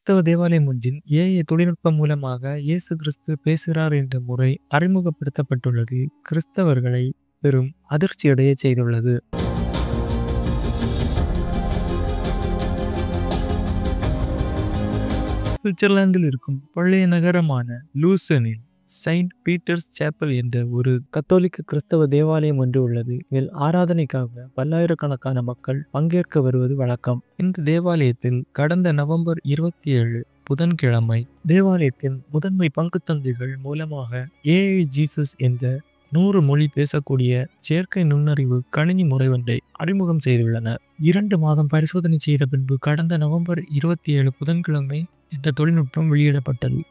கிறிஸ்தவ தேவாலயம் ஒன்றில் ஏஐ தொழில்நுட்பம் மூலமாக இயேசு கிறிஸ்து பேசுகிறார் என்ற முறை அறிமுகப்படுத்தப்பட்டுள்ளது கிறிஸ்தவர்களை பெரும் அதிர்ச்சியடைய செய்துள்ளது. சுவிட்சர்லாந்தில் இருக்கும் பழைய நகரமான லூசனில் செயின்ட் பீட்டர்ஸ் சேப்பல் என்ற ஒரு கத்தோலிக்க கிறிஸ்தவ தேவாலயம் ஒன்று உள்ளது. இதில் ஆராதனைக்காக பல்லாயிரக்கணக்கான மக்கள் பங்கேற்க வருவது வழக்கம். இந்த தேவாலயத்தில் கடந்த நவம்பர் 27 புதன்கிழமை தேவாலயத்தின் முதன்மை பங்குத்தந்தைகள் மூலமாக ஏஐ ஜீசஸ் என்ற 100 மொழி பேசக்கூடிய செயற்கை நுண்ணறிவு கணினி முறை ஒன்றை அறிமுகம் செய்துள்ளனர். 2 மாதம் பரிசோதனை செய்த பின்பு கடந்த நவம்பர் 27 புதன்கிழமை இந்த தொழில்நுட்பம் வெளியிடப்பட்டது.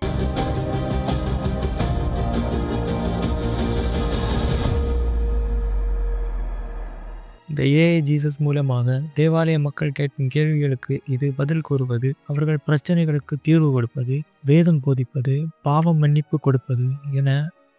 இந்த ஏஐ ஜீசஸ் மூலமாக தேவாலய மக்கள் கேட்கும் கேள்விகளுக்கு இது பதில் கூறுவது, அவர்கள் பிரச்சனைகளுக்கு தீர்வு கொடுப்பது, வேதம் போதிப்பது, பாவம் மன்னிப்பு கொடுப்பது என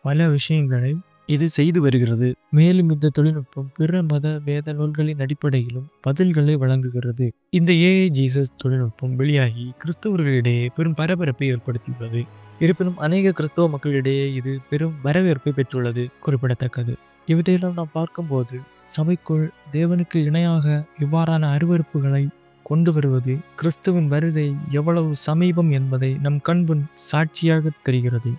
பல விஷயங்களை இது செய்து வருகிறது. மேலும் இந்த தொழில்நுட்பம் பிற மத வேத நூல்களின் அடிப்படையிலும் பதில்களை வழங்குகிறது. இந்த ஏஐ ஜீசஸ் தொழில்நுட்பம் வெளியாகி கிறிஸ்தவர்களிடையே பெரும் பரபரப்பை ஏற்படுத்தியுள்ளது. இருப்பினும் அநேக கிறிஸ்தவ மக்களிடையே இது பெரும் வரவேற்பை பெற்றுள்ளது குறிப்பிடத்தக்கது. இவற்றையெல்லாம் நாம் பார்க்கும்போது சபைக்குள் தேவனுக்கு இணையாக இவ்வாறான அருவருப்புகளை கொண்டு வருவது கிறிஸ்துவின் வருகை எவ்வளவு சமீபம் என்பதை நம் கண்முன் சாட்சியாக தெரிகிறது.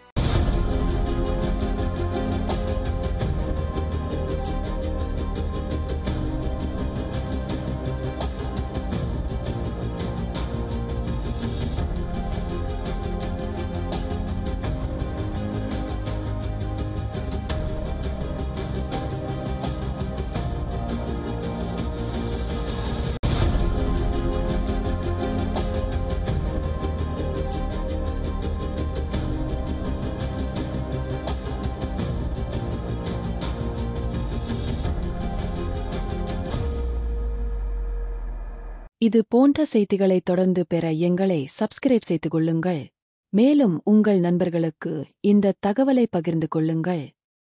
இது போன்ற செய்திகளை தொடர்ந்து பெற எங்களை சப்ஸ்கிரைப் செய்து கொள்ளுங்கள். மேலும் உங்கள் நண்பர்களுக்கு இந்த தகவலை பகிர்ந்து கொள்ளுங்கள்.